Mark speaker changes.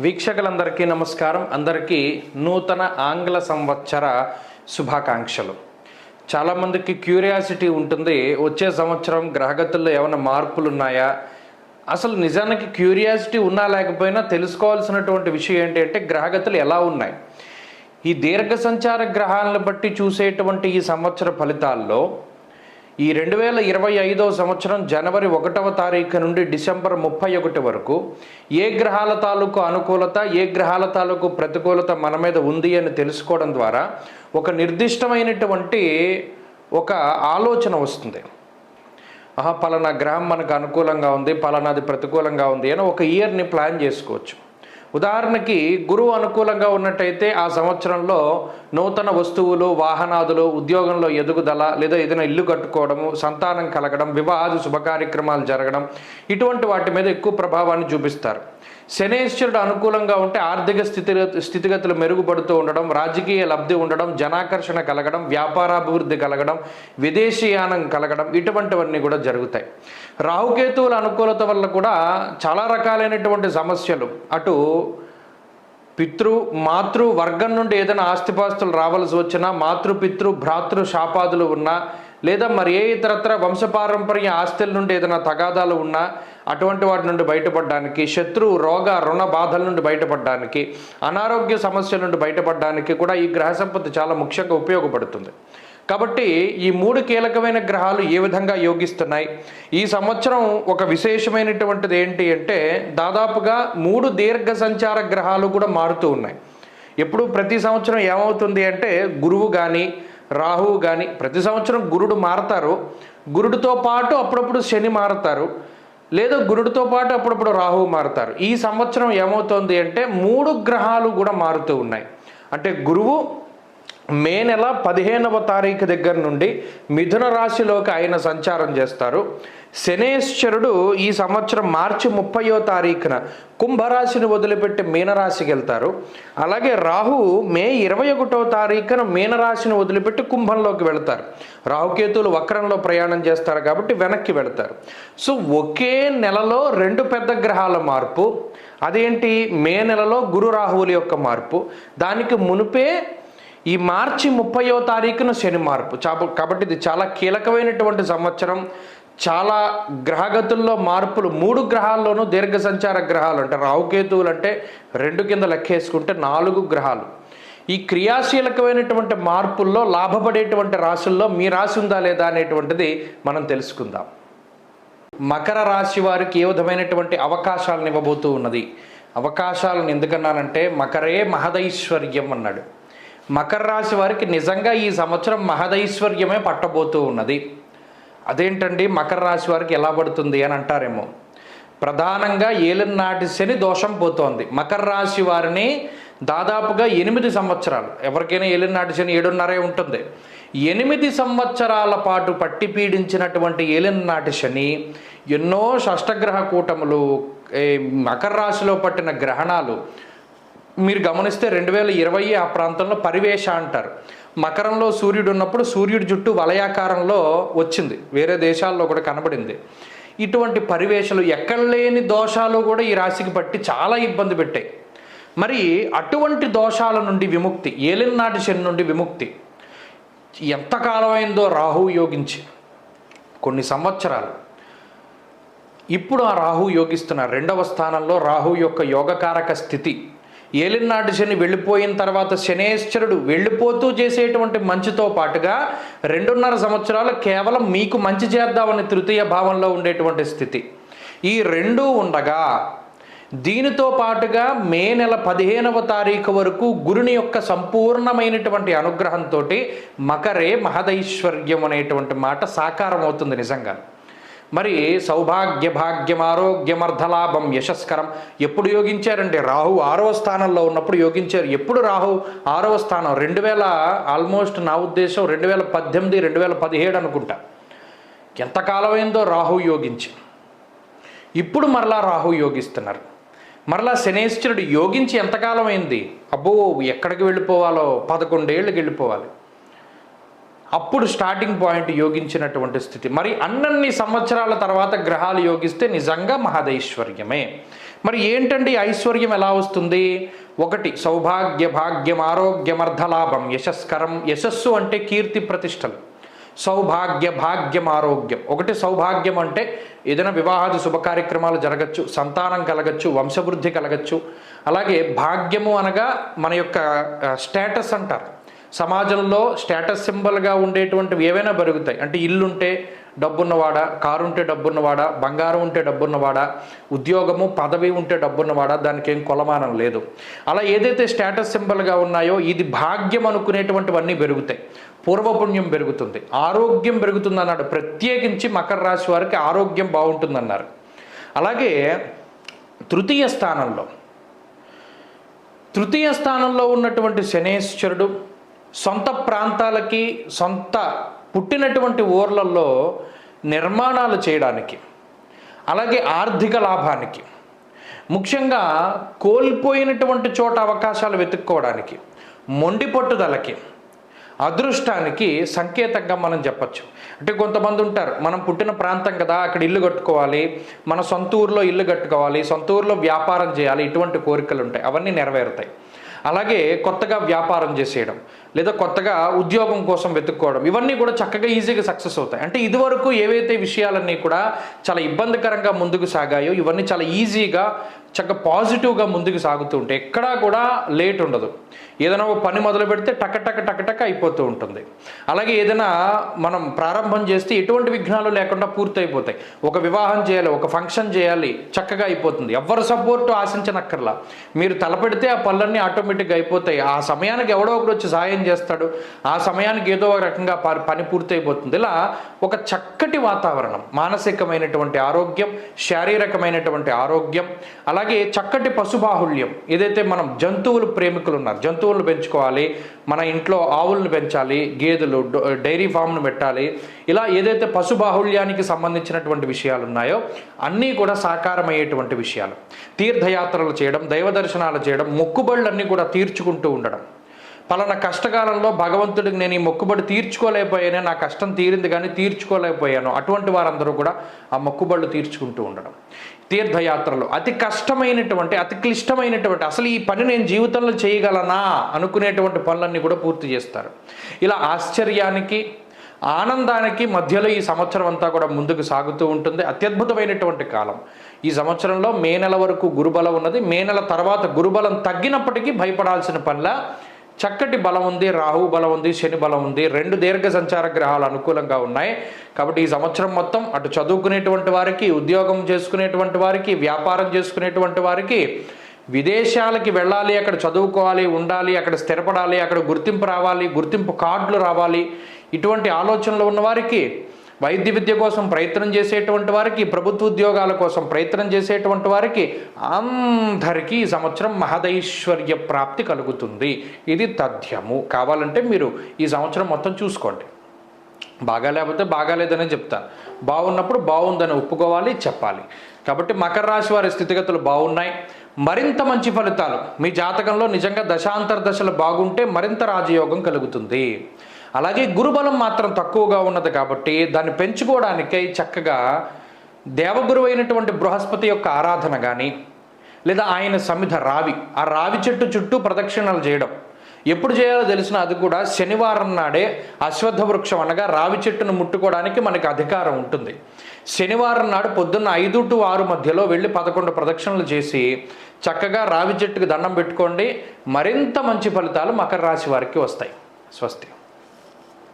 Speaker 1: వీక్షకులందరికీ నమస్కారం. అందరికీ నూతన ఆంగ్ల సంవత్సర శుభాకాంక్షలు. చాలామందికి క్యూరియాసిటీ ఉంటుంది, వచ్చే సంవత్సరం గ్రహగతుల్లో ఏమైనా మార్పులు ఉన్నాయా? అసలు నిజానికి క్యూరియాసిటీ ఉన్నా లేకపోయినా తెలుసుకోవాల్సినటువంటి విషయం ఏంటి అంటే గ్రహగతులు ఎలా ఉన్నాయి. ఈ దీర్ఘ సంచార గ్రహాలను బట్టి చూసేటువంటి ఈ సంవత్సర ఫలితాల్లో ఈ 2025 సంవత్సరం జనవరి 1వ తారీఖు నుండి డిసెంబర్ 31 వరకు ఏ గ్రహాల తాలూకు అనుకూలత, ఏ గ్రహాల తాలూకు ప్రతికూలత మన మీద ఉంది అని తెలుసుకోవడం ద్వారా ఒక నిర్దిష్టమైనటువంటి ఒక ఆలోచన వస్తుంది. పలానా గ్రహం మనకు అనుకూలంగా ఉంది, పలానాది ప్రతికూలంగా ఉంది అని ఒక ఇయర్ని ప్లాన్ చేసుకోవచ్చు. ఉదాహరణకి గురువు అనుకూలంగా ఉన్నట్టయితే ఆ సంవత్సరంలో నూతన వస్తువులు, వాహనాదులు, ఉద్యోగంలో ఎదుగుదల, లేదా ఏదైనా ఇల్లు కట్టుకోవడము, సంతానం కలగడం, వివాహాది శుభకార్యక్రమాలు జరగడం, ఇటువంటి వాటి మీద ఎక్కువ ప్రభావాన్ని చూపిస్తారు. శనేశ్వరుడు అనుకూలంగా ఉంటే ఆర్థిక స్థితిగతులు మెరుగుపడుతూ ఉండడం, రాజకీయ లబ్ధి ఉండడం, జనాకర్షణ కలగడం, వ్యాపారాభివృద్ధి కలగడం, విదేశీయానం కలగడం, ఇటువంటివన్నీ కూడా జరుగుతాయి. రాహుకేతువుల అనుకూలత వల్ల కూడా చాలా రకాలైనటువంటి సమస్యలు, అటు మాతృ వర్గం నుండి ఏదైనా ఆస్తిపాస్తులు రావాల్సి వచ్చినా, మాతృపితృ భ్రాతృ శాపాదులు ఉన్నా, లేదా మరి ఏ ఇతరత్ర వంశపారంపర్య ఆస్తుల నుండి ఏదైనా తగాదాలు ఉన్నా అటువంటి వాటి నుండి బయటపడడానికి, శత్రు రోగ రుణ బాధల నుండి బయటపడడానికి, అనారోగ్య సమస్యల నుండి బయటపడడానికి కూడా ఈ గ్రహ సంపత్తి చాలా ముఖ్యంగా ఉపయోగపడుతుంది. కాబట్టి ఈ 3 కీలకమైన గ్రహాలు ఏ విధంగా యోగిస్తున్నాయి, ఈ సంవత్సరం ఒక విశేషమైనటువంటిది ఏంటి అంటే దాదాపుగా 3 దీర్ఘ సంచార గ్రహాలు కూడా మారుతూ ఉన్నాయి. ఎప్పుడు ప్రతి సంవత్సరం ఏమవుతుంది అంటే గురువు కానీ రాహువు కానీ ప్రతి సంవత్సరం గురుడు మారతారు, గురుడితో పాటు అప్పుడప్పుడు శని మారతారు, లేదా గురుడితో పాటు అప్పుడప్పుడు రాహువు మారతారు. ఈ సంవత్సరం ఏమవుతుంది అంటే 3 గ్రహాలు కూడా మారుతూ ఉన్నాయి. అంటే గురువు మే నెల 15వ తారీఖు దగ్గర నుండి మిథున రాశిలోకి ఆయన సంచారం చేస్తారు. శనేశ్వరుడు ఈ సంవత్సరం మార్చి 30వ తారీఖున కుంభరాశిని వదిలిపెట్టి మీనరాశికి వెళ్తారు. అలాగే రాహు మే 21వ తారీఖున మీనరాశిని వదిలిపెట్టి కుంభంలోకి వెళ్తారు. రాహుకేతువులు వక్రంలో ప్రయాణం చేస్తారు కాబట్టి వెనక్కి వెళతారు. సో ఒకే నెలలో 2 పెద్ద గ్రహాల మార్పు. అదేంటి? మే నెలలో గురు రాహువుల యొక్క మార్పు, దానికి మునుపే ఈ మార్చి 30వ తారీఖున శని మార్పు. కాబట్టి ఇది చాలా కీలకమైనటువంటి సంవత్సరం. చాలా గ్రహగతుల్లో మార్పులు, 3 గ్రహాల్లోనూ దీర్ఘ సంచార గ్రహాలు అంటే రాహుకేతువులు అంటే 2 కింద లెక్కేసుకుంటే 4 గ్రహాలు. ఈ క్రియాశీలకమైనటువంటి మార్పుల్లో లాభపడేటువంటి రాశుల్లో మీ రాశి ఉందా లేదా అనేటువంటిది మనం తెలుసుకుందాం. మకర రాశి వారికి ఏ విధమైనటువంటి అవకాశాలను ఇవ్వబోతూ ఉన్నది? అవకాశాలను ఎందుకన్నానంటే మకరే మహదైశ్వర్యం అన్నాడు. మకర రాశి వారికి నిజంగా ఈ సంవత్సరం మహదైశ్వర్యమే పట్టబోతూ ఉన్నది. అదేంటండి మకర రాశి వారికి ఎలా పడుతుంది అని అంటారేమో. ప్రధానంగా ఏలినాటి శని దోషం పోతోంది. మకర రాశి వారిని దాదాపుగా 8 సంవత్సరాలు, ఎవరికైనా ఏలినాటి శని 7.5 ఉంటుంది, 8 సంవత్సరాల పాటు పట్టి పీడించినటువంటి ఏలినాటి శని ఎన్నో షష్టగ్రహ కూటములు, మకర రాశిలో పట్టిన గ్రహణాలు మీరు గమనిస్తే 2020 ఆ ప్రాంతంలో పరివేష అంటారు. మకరంలో సూర్యుడు ఉన్నప్పుడు సూర్యుడి జుట్టు వలయాకారంలో వచ్చింది, వేరే దేశాల్లో కూడా కనబడింది. ఇటువంటి పరివేషలు, ఎక్కడ లేని దోషాలు కూడా ఈ రాశికి పట్టి చాలా ఇబ్బంది పెట్టాయి. మరి అటువంటి దోషాల నుండి విముక్తి, ఏలినాటి శని నుండి విముక్తి ఎంతకాలం అయిందో రాహువు యోగించి? కొన్ని సంవత్సరాలు. ఇప్పుడు ఆ రాహువు యోగిస్తున్నారు. 2వ స్థానంలో రాహువు యొక్క యోగకారక స్థితి. ఏలినాటి శని వెళ్ళిపోయిన తర్వాత శనేశ్వరుడు వెళ్ళిపోతూ చేసేటువంటి మంచితో పాటుగా 2.5 సంవత్సరాలు కేవలం మీకు మంచి చేద్దామని తృతీయ భావంలో ఉండేటువంటి స్థితి. ఈ 2 ఉండగా దీనితో పాటుగా మే నెల 15వ తారీఖు వరకు గురుని యొక్క సంపూర్ణమైనటువంటి అనుగ్రహంతో మకరే మహదైశ్వర్యం అనేటువంటి మాట సాకారం అవుతుంది నిజంగా. మరి సౌభాగ్య భాగ్యం ఆరోగ్యమర్ధలాభం యశస్కరం ఎప్పుడు యోగించారంటే రాహు 6వ స్థానంలో ఉన్నప్పుడు యోగించారు. ఎప్పుడు రాహు 6వ స్థానం? 2000 ఆల్మోస్ట్ నా ఉద్దేశం 2018, 2017 అనుకుంటా. ఎంతకాలమైందో రాహు యోగించి. ఇప్పుడు మరలా రాహు యోగిస్తున్నారు. మరలా శనేశ్వరుడు యోగించి ఎంతకాలం అయింది? అబ్బో, ఎక్కడికి వెళ్ళిపోవాలో 11 ఏళ్ళకి వెళ్ళిపోవాలి. అప్పుడు స్టార్టింగ్ పాయింట్ యోగించినటువంటి స్థితి. మరి అన్నన్ని సంవత్సరాల తర్వాత గ్రహాలు యోగిస్తే నిజంగా మహదైశ్వర్యమే. మరి ఏంటండి ఐశ్వర్యం ఎలా వస్తుంది? ఒకటి సౌభాగ్య భాగ్యం ఆరోగ్యం అర్ధలాభం యశస్కరం. యశస్సు అంటే కీర్తి ప్రతిష్టలు. సౌభాగ్య భాగ్యం ఆరోగ్యం. ఒకటి సౌభాగ్యం అంటే ఏదైనా వివాహాది శుభకార్యక్రమాలు జరగచ్చు, సంతానం కలగచ్చు, వంశవృద్ధి కలగచ్చు. అలాగే భాగ్యము అనగా మన యొక్క స్టేటస్ అంటారు. సమాజంలో స్టేటస్ సింబల్గా ఉండేటువంటివి ఏవైనా పెరుగుతాయి. అంటే ఇల్లుంటే డబ్బున్నవాడా, కారు ఉంటే డబ్బున్నవాడా, బంగారం ఉంటే డబ్బున్నవాడా, ఉద్యోగము పదవి ఉంటే డబ్బున్నవాడా, దానికి ఏం కొలమానం లేదు. అలా ఏదైతే స్టేటస్ సింబల్గా ఉన్నాయో ఇది భాగ్యం అనుకునేటువంటివన్నీ పెరుగుతాయి. పూర్వపుణ్యం పెరుగుతుంది, ఆరోగ్యం పెరుగుతుంది అన్నాడు. ప్రత్యేకించి మకర రాశి వారికి ఆరోగ్యం బాగుంటుందన్నారు. అలాగే తృతీయ స్థానంలో ఉన్నటువంటి శనేశ్వరుడు సొంత ప్రాంతాలకి, సొంత పుట్టినటువంటి ఊర్లలో నిర్మాణాలు చేయడానికి, అలాగే ఆర్థిక లాభానికి, ముఖ్యంగా కోల్పోయినటువంటి చోట అవకాశాలు వెతుక్కోవడానికి, మొండి పట్టుదలకి, అదృష్టానికి సంకేతంగా మనం చెప్పచ్చు. అంటే కొంతమంది ఉంటారు, మనం పుట్టిన ప్రాంతం కదా, అక్కడ ఇల్లు కట్టుకోవాలి, మన సొంత ఊరిలో ఇల్లు కట్టుకోవాలి, సొంత ఊరిలో వ్యాపారం చేయాలి, ఇటువంటి కోరికలు ఉంటాయి, అవన్నీ నెరవేరుతాయి. అలాగే కొత్తగా వ్యాపారం చేసేయడం, లేదా కొత్తగా ఉద్యోగం కోసం వెతుక్కోవడం, ఇవన్నీ కూడా చక్కగా ఈజీగా సక్సెస్ అవుతాయి. అంటే ఇదివరకు ఏవైతే విషయాలన్నీ కూడా చాలా ఇబ్బందికరంగా ముందుకు సాగాయో ఇవన్నీ చాలా ఈజీగా చక్కగా పాజిటివ్గా ముందుకు సాగుతూ ఉంటాయి. ఎక్కడా కూడా లేట్ ఉండదు. ఏదైనా ఒక పని మొదలు పెడితే టక అయిపోతూ ఉంటుంది. అలాగే ఏదైనా మనం ప్రారంభం చేస్తే ఎటువంటి విఘ్నాలు లేకుండా పూర్తి అయిపోతాయి. ఒక వివాహం చేయాలి, ఒక ఫంక్షన్ చేయాలి, చక్కగా అయిపోతుంది. ఎవరి సపోర్టు ఆశించనక్కర్లా. మీరు తలపెడితే ఆ పనులన్నీ ఆటోమేటిక్గా అయిపోతాయి. ఆ సమయానికి ఎవడో ఒకడు వచ్చి సాయం చేస్తాడు, ఆ సమయానికి ఏదో ఒక రకంగా పని పూర్తి అయిపోతుంది. ఇలా ఒక చక్కటి వాతావరణం, మానసికమైనటువంటి ఆరోగ్యం, శారీరకమైనటువంటి ఆరోగ్యం, అలాగే చక్కటి పశుబాహుళ్యం. ఏదైతే మనం జంతువులు ప్రేమికులు ఉన్నారు, జంతువులను పెంచుకోవాలి, మన ఇంట్లో ఆవులను పెంచాలి, గేదెలు డైరీ ఫామ్ను పెట్టాలి, ఇలా ఏదైతే పశుబాహుళ్యానికి సంబంధించినటువంటి విషయాలు ఉన్నాయో అన్నీ కూడా సాకారమయ్యేటువంటి విషయాలు. తీర్థయాత్రలు చేయడం, దైవ దర్శనాలు చేయడం, మొక్కుబళ్ళన్నీ కూడా తీర్చుకుంటూ ఉండడం. పలానా కష్టకాలంలో భగవంతుడికి నేను ఈ మొక్కుబడి తీర్చుకోలేకపోయాను, నా కష్టం తీరింది కానీ తీర్చుకోలేకపోయాను, అటువంటి వారందరూ కూడా ఆ మొక్కుబళ్ళు తీర్చుకుంటూ ఉండడం. తీర్థయాత్రలు అతి కష్టమైనటువంటి, అతి క్లిష్టమైనటువంటి, అసలు ఈ పని నేను జీవితంలో చేయగలనా అనుకునేటువంటి పనులన్నీ కూడా పూర్తి చేస్తారు. ఇలా ఆశ్చర్యానికి, ఆనందానికి మధ్యలో ఈ సంవత్సరం అంతా కూడా ముందుకు సాగుతూ ఉంటుంది. అత్యద్భుతమైనటువంటి కాలం. ఈ సంవత్సరంలో మే నెల వరకు గురుబలం ఉన్నది. మే నెల తర్వాత గురుబలం తగ్గినప్పటికీ భయపడాల్సిన పనిలా చక్కటి బలం ఉంది, రాహు బలం ఉంది, శని బలం ఉంది. 2 దీర్ఘ సంచార గ్రహాలు అనుకూలంగా ఉన్నాయి. కాబట్టి ఈ సంవత్సరం మొత్తం అటు చదువుకునేటువంటి వారికి, ఉద్యోగం చేసుకునేటువంటి వారికి, వ్యాపారం చేసుకునేటువంటి వారికి, విదేశాలకి వెళ్ళాలి, అక్కడ చదువుకోవాలి, ఉండాలి, అక్కడ స్థిరపడాలి, అక్కడ గుర్తింపు రావాలి, గుర్తింపు కార్డులు రావాలి, ఇటువంటి ఆలోచనలు ఉన్నవారికి, వైద్య విద్య కోసం ప్రయత్నం చేసేటువంటి వారికి, ప్రభుత్వ ఉద్యోగాల కోసం ప్రయత్నం చేసేటువంటి వారికి అందరికీ ఈ సంవత్సరం మహదైశ్వర్య ప్రాప్తి కలుగుతుంది. ఇది తథ్యము. కావాలంటే మీరు ఈ సంవత్సరం మొత్తం చూసుకోండి. బాగా లేకపోతే బాగాలేదనే చెప్తాను, బాగున్నప్పుడు బాగుందని ఒప్పుకోవాలి, చెప్పాలి. కాబట్టి మకర రాశి వారి స్థితిగతులు బాగున్నాయి. మరింత మంచి ఫలితాలు మీ జాతకంలో నిజంగా దశాంతర దశలు బాగుంటే మరింత రాజయోగం కలుగుతుంది. అలాగే గురుబలం మాత్రం తక్కువగా ఉన్నది కాబట్టి దాన్ని పెంచుకోవడానికై చక్కగా దేవగురు అయినటువంటి బృహస్పతి యొక్క ఆరాధన కానీ, లేదా ఆయన సమిధ రావి, ఆ రావి చెట్టు చుట్టూ ప్రదక్షిణలు చేయడం. ఎప్పుడు చేయాలో తెలిసిన అది కూడా శనివారం నాడే అశ్వత్థ వృక్షం అనగా రావి చెట్టును ముట్టుకోవడానికి మనకి అధికారం ఉంటుంది. శనివారం నాడు పొద్దున్న 5 to 6 మధ్యలో వెళ్ళి 11 ప్రదక్షిణలు చేసి చక్కగా రావి చెట్టుకు దండం పెట్టుకోండి. మరింత మంచి ఫలితాలు మకర రాశి వారికి వస్తాయి. స్వస్తి.